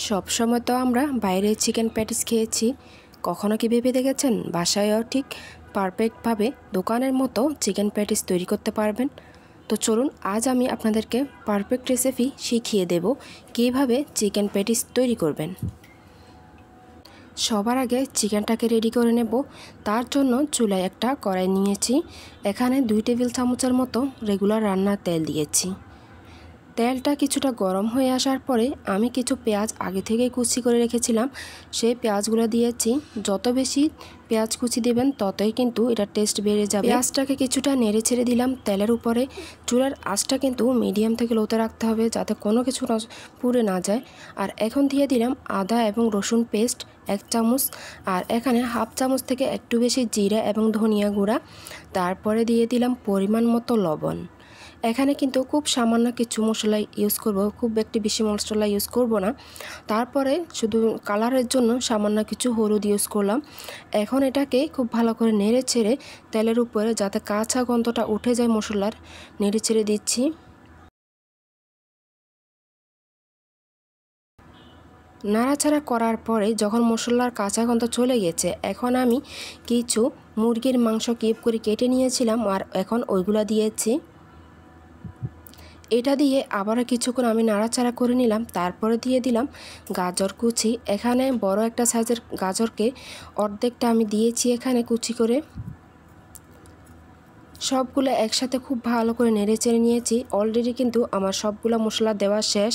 সব সময় তো আমরা বাইরে চিকেন প্যাটিস খেয়েছি। কখনো কি ভেবে দেখেছেন বাসায়ও ঠিক পারফেক্টভাবে দোকানের মতো চিকেন প্যাটিস তৈরি করতে পারবেন? তো চলুন আজ আমি আপনাদেরকে পারফেক্ট রেসিপি শিখিয়ে দেব কিভাবে চিকেন প্যাটিস তৈরি করবেন। সবার আগে চিকেনটাকে রেডি করে নেব। তার জন্য চুলায় একটা কড়াই নিয়েছি। এখানে 2 টেবিল চামচের মতো রেগুলার রান্নার তেল দিয়েছি। তেলটা কিছুটা গরম হয়ে আসার পরে আমি কিছু পেঁয়াজ আগে থেকেই কুচি করে রেখেছিলাম, সেই পেঁয়াজগুলো দিয়েছি। যত বেশি পেঁয়াজ কুচি দেবেন ততই কিন্তু এটা টেস্ট বেড়ে যাবে। পেঁয়াজটাকে কিছুটা নেড়ে ছেড়ে দিলাম তেলের উপরে। চুলার আঁচটা কিন্তু মিডিয়াম থেকে লোতে রাখতে হবে যাতে কোনো কিছু পুড়ে না যায়। আর এখন দিয়ে দিলাম আদা এবং রসুন পেস্ট 1 চামচ, আর এখানে হাফ চামচ থেকে একটু বেশি জিরা এবং ধনিয়া গুঁড়া। তারপরে দিয়ে দিলাম পরিমাণ মতো লবণ। এখানে কিন্তু খুব সামান্য কিছু মশলা ইউজ করব, খুব একটি বেশি মশলা ইউজ করব না। তারপরে শুধু কালারের জন্য সামান্য কিছু হলুদ ইউজ করলাম। এখন এটাকে খুব ভালো করে নেড়ে ছেড়ে তেলের উপরে যাতে কাঁচা গন্ধটা উঠে যায় মশলার, নেড়ে ছেড়ে দিচ্ছি। নাড়াচাড়া করার পরে যখন মশলার কাঁচা গন্ধ চলে গেছে, এখন আমি কিছু মুরগির মাংস কিউব করে কেটে নিয়েছিলাম আর এখন ওইগুলো দিয়েছি। এটা দিয়ে আবারও কিছুক্ষণ আমি নাড়াচাড়া করে নিলাম। তারপরে দিয়ে দিলাম গাজর কুচি। এখানে বড় একটা সাইজের গাজরকে অর্ধেকটা আমি দিয়েছি এখানে কুচি করে। সবগুলো একসাথে খুব ভালো করে নেড়ে চেড়ে নিয়েছি। অলরেডি কিন্তু আমার সবগুলো মশলা দেওয়া শেষ।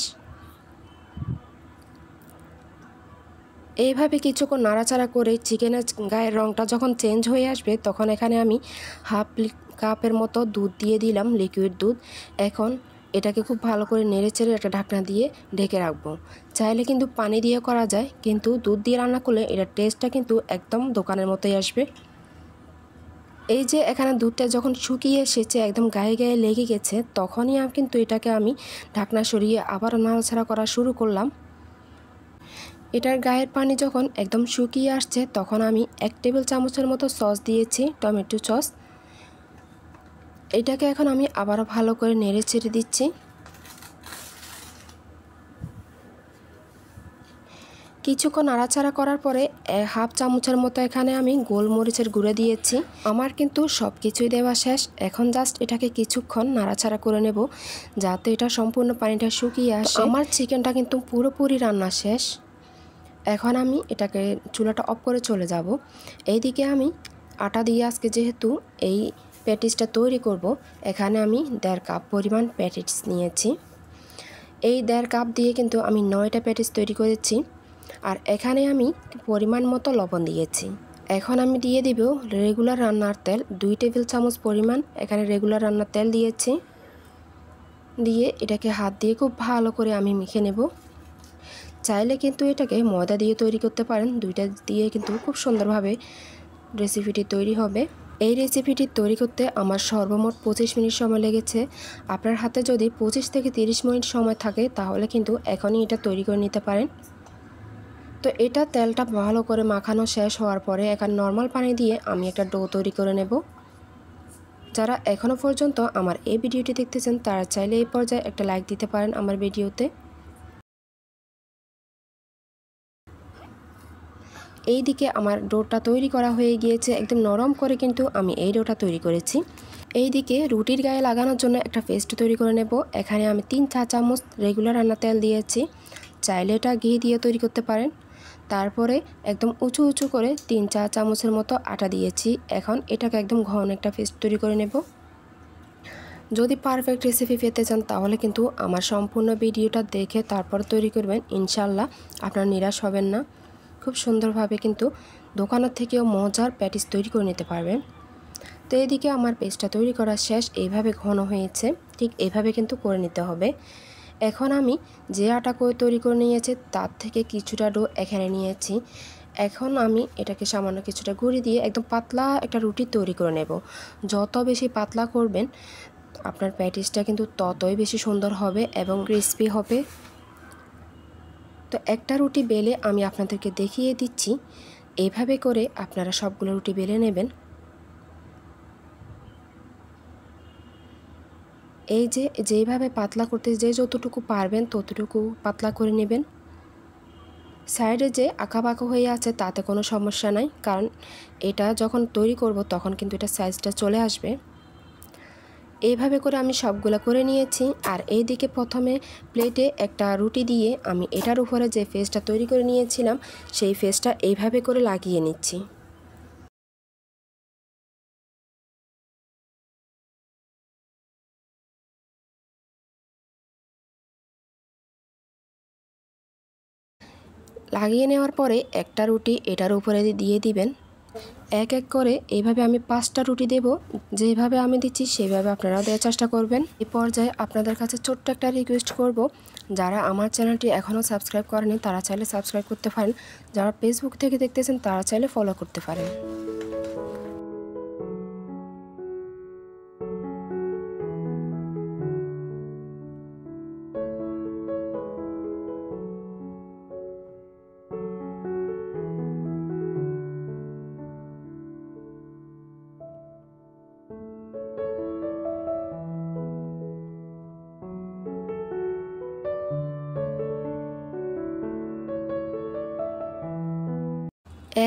এইভাবে কিছুক্ষণ নাড়াচাড়া করে চিকেনের গায়ের রঙটা যখন চেঞ্জ হয়ে আসবে তখন এখানে আমি হাফ কাপের মতো দুধ দিয়ে দিলাম, লিকুইড দুধ। এখন এটাকে খুব ভালো করে নেড়েচেড়ে একটা ঢাকনা দিয়ে ঢেকে রাখবো। চাইলে কিন্তু পানি দিয়ে করা যায়, কিন্তু দুধ দিয়ে রান্না করলে এটার টেস্টটা কিন্তু একদম দোকানের মতোই আসবে। এই যে এখানে দুধটা যখন শুকিয়ে এসেছে, একদম গায়ে গায়ে লেগে গেছে, তখনই কিন্তু এটাকে আমি ঢাকনা সরিয়ে আবারও নাড়াচাড়া করা শুরু করলাম। এটার গায়ের পানি যখন একদম শুকিয়ে আসছে তখন আমি 1 টেবিল চামচের মতো সস দিয়েছি, টমেটো সস। এটাকে এখন আমি আবারও ভালো করে নেড়ে ছেড়ে দিচ্ছি। কিছুক্ষণ নাড়াচাড়া করার পরে হাফ চামচের মতো এখানে আমি গোলমরিচের গুঁড়ো দিয়েছি। আমার কিন্তু সব কিছুই দেওয়া শেষ। এখন জাস্ট এটাকে কিছুক্ষণ নাড়াচাড়া করে নেব যাতে এটা সম্পূর্ণ পানিটা শুকিয়ে আসে। আমার চিকেনটা কিন্তু পুরোপুরি রান্না শেষ। এখন আমি এটাকে চুলাটা অফ করে চলে যাব। এইদিকে আমি আটা দিয়ে আজকে যেহেতু এই প্যাটিসটা তৈরি করব, এখানে আমি 1.5 কাপ পরিমাণ প্যাটিস নিয়েছি। এই 1.5 কাপ দিয়ে কিন্তু আমি 9টা প্যাটিস তৈরি করেছি। আর এখানে আমি পরিমাণ মতো লবণ দিয়েছি। এখন আমি দিয়ে দিব রেগুলার রান্নার তেল 2 টেবিল চামচ পরিমাণ। এখানে রেগুলার রান্নার তেল দিয়েছি। দিয়ে এটাকে হাত দিয়ে খুব ভালো করে আমি মেখে নেব। চাইলে কিন্তু এটাকে ময়দা দিয়ে তৈরি করতে পারেন, দুইটা দিয়ে কিন্তু খুব সুন্দরভাবে রেসিপিটি তৈরি হবে। এই রেসিপিটি তৈরি করতে আমার সর্বমোট 25 মিনিট সময় লেগেছে। আপনার হাতে যদি 25 থেকে 30 মিনিট সময় থাকে তাহলে কিন্তু এখনই এটা তৈরি করে নিতে পারেন। তো এটা তেলটা ভালো করে মাখানো শেষ হওয়ার পরে এখন নর্মাল পানি দিয়ে আমি একটা ডো তৈরি করে নেব। যারা এখনও পর্যন্ত আমার এই ভিডিওটি দেখতেছেন তারা চাইলে এই পর্যায়ে একটা লাইক দিতে পারেন আমার ভিডিওতে। এই দিকে আমার ডোটা তৈরি করা হয়ে গিয়েছে, একদম নরম করে কিন্তু আমি এই ডোটা তৈরি করেছি। এই দিকে রুটির গায়ে লাগানোর জন্য একটা পেস্ট তৈরি করে নেব। এখানে আমি 3 চা চামচ রেগুলার রান্না তেল দিয়েছি, চাইলে এটা ঘি দিয়ে তৈরি করতে পারেন। তারপরে একদম উঁচু উঁচু করে 3 চা চামচের মতো আটা দিয়েছি। এখন এটাকে একদম ঘন একটা পেস্ট তৈরি করে নেব। যদি পারফেক্ট রেসিপি পেতে চান তাহলে কিন্তু আমার সম্পূর্ণ ভিডিওটা দেখে তারপর তৈরি করবেন, ইনশাল্লাহ আপনারা নিরাশ হবেন না। খুব সুন্দরভাবে কিন্তু দোকানের থেকেও মজার প্যাটিস তৈরি করে নিতে পারবেন। তো এদিকে আমার পেস্টটা তৈরি করা শেষ। এইভাবে ঘন হয়েছে, ঠিক এইভাবে কিন্তু করে নিতে হবে। এখন আমি যে আটা করে তৈরি করে নিয়েছি তার থেকে কিছুটা ডো এখানে নিয়েছি। এখন আমি এটাকে সামান্য কিছুটা গুঁড়ি দিয়ে একদম পাতলা একটা রুটি তৈরি করে নেব। যত বেশি পাতলা করবেন আপনার প্যাটিসটা কিন্তু ততই বেশি সুন্দর হবে এবং ক্রিস্পি হবে। তো একটা রুটি বেলে আমি আপনাদেরকে দেখিয়ে দিচ্ছি। এইভাবে করে আপনারা সবগুলো রুটি বেলে নেবেন। এই যে যেইভাবে পাতলা করতে যে যতটুকু পারবেন ততটুকু পাতলা করে নেবেন। সাইডে যে আঁকাবাঁকা হয়ে আছে তাতে কোনো সমস্যা নাই, কারণ এটা যখন তৈরি করব তখন কিন্তু এটা সাইজটা চলে আসবে। এইভাবে করে আমি সবগুলো করে নিয়েছি। আর এইদিকে প্রথমে প্লেটে একটা রুটি দিয়ে আমি এটার উপরে যে ফেসটা তৈরি করে নিয়েছিলাম সেই ফেসটা এইভাবে করে লাগিয়ে নিচ্ছি। লাগিয়ে নেওয়ার পরে একটা রুটি এটার উপরে দিয়ে দিবেন। এক এক করে এইভাবে আমি 5টা রুটি দেব। যেভাবে আমি দিচ্ছি সেভাবে আপনারাও দেওয়ার চেষ্টা করবেন। এই পর্যায়ে আপনাদের কাছে ছোট্ট একটা রিকোয়েস্ট করব, যারা আমার চ্যানেলটি এখনও সাবস্ক্রাইব করেনি তারা চাইলে সাবস্ক্রাইব করতে পারেন, যারা ফেসবুক থেকে দেখতেছেন তারা চাইলে ফলো করতে পারেন।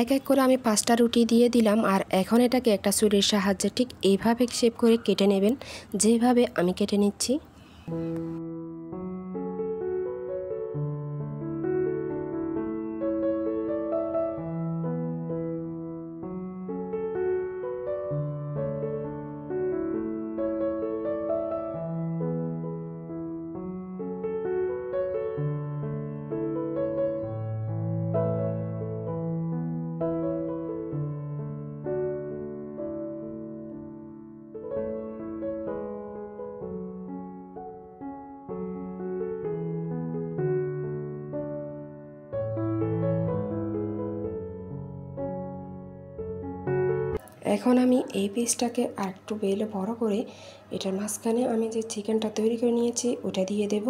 এক এক করে আমি 5টা রুটি দিয়ে দিলাম। আর এখন এটাকে একটা ছুরির সাহায্যে ঠিক এইভাবে শেপ করে কেটে নেবেন, যেভাবে আমি কেটে নিচ্ছি। এখন আমি এই পিসটাকে আর একটু বেলে বড় করে এটার মাঝখানে আমি যে চিকেনটা তৈরি করে নিয়েছি ওটা দিয়ে দেব।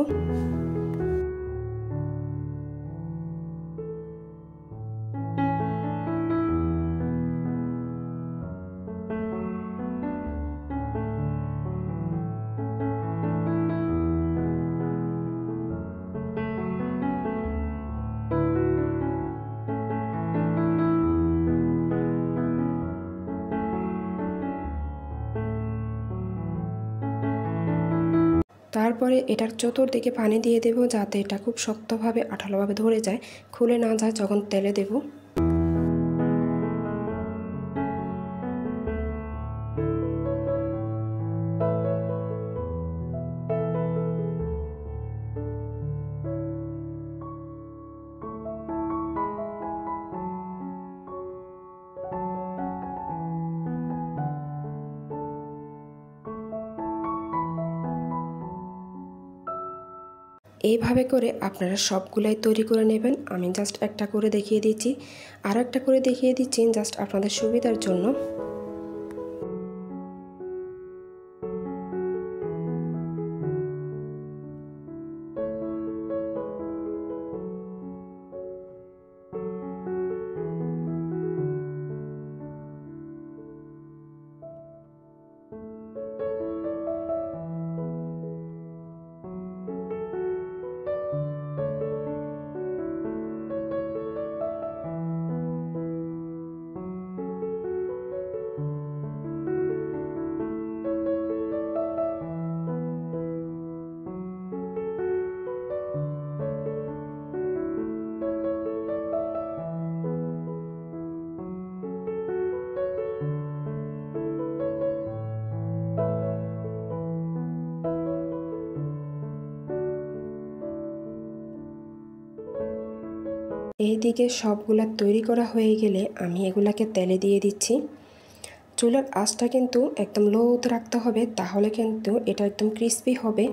তারপরে এটার চতুর্দিকে পানি দিয়ে দেব, যাতে এটা খুব শক্তভাবে আঠালোভাবে ধরে যায়, খুলে না যায় যখন তেলে দেব। এইভাবে করে আপনারা সবগুলাই তৈরি করে নেবেন। আমি জাস্ট একটা করে দেখিয়ে দিচ্ছি, আর একটা করে দেখিয়ে দিচ্ছি জাস্ট আপনাদের সুবিধার জন্য। এইদিকে সবগুলা তৈরি করা হয়ে গেলে আমি এগুলাকে তেলে দিয়ে দিচ্ছি। চুলার আঁচটা কিন্তু একদম লোতে রাখতে হবে, তাহলে কিন্তু এটা একদম ক্রিস্পি হবে।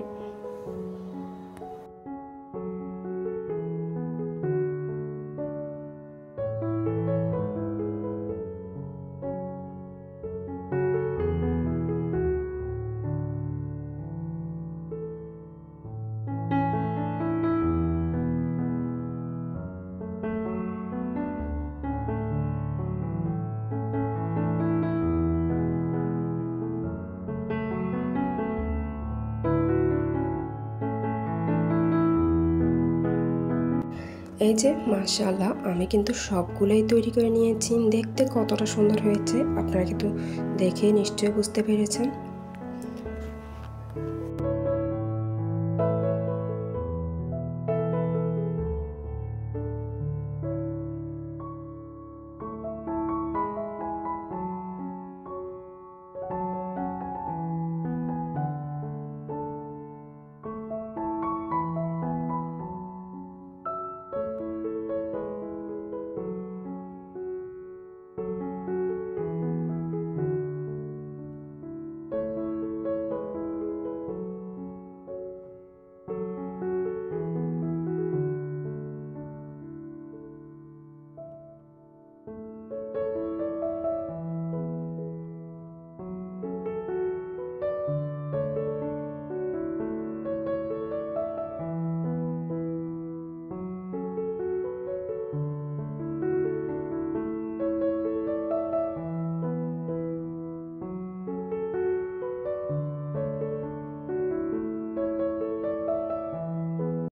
এই যে মাশাআল্লাহ, আমি কিন্তু সবগুলোই তৈরি করে নিয়েছি। দেখতে কতটা সুন্দর হয়েছে আপনারা কিন্তু দেখে নিশ্চয়ই বুঝতে পেরেছেন।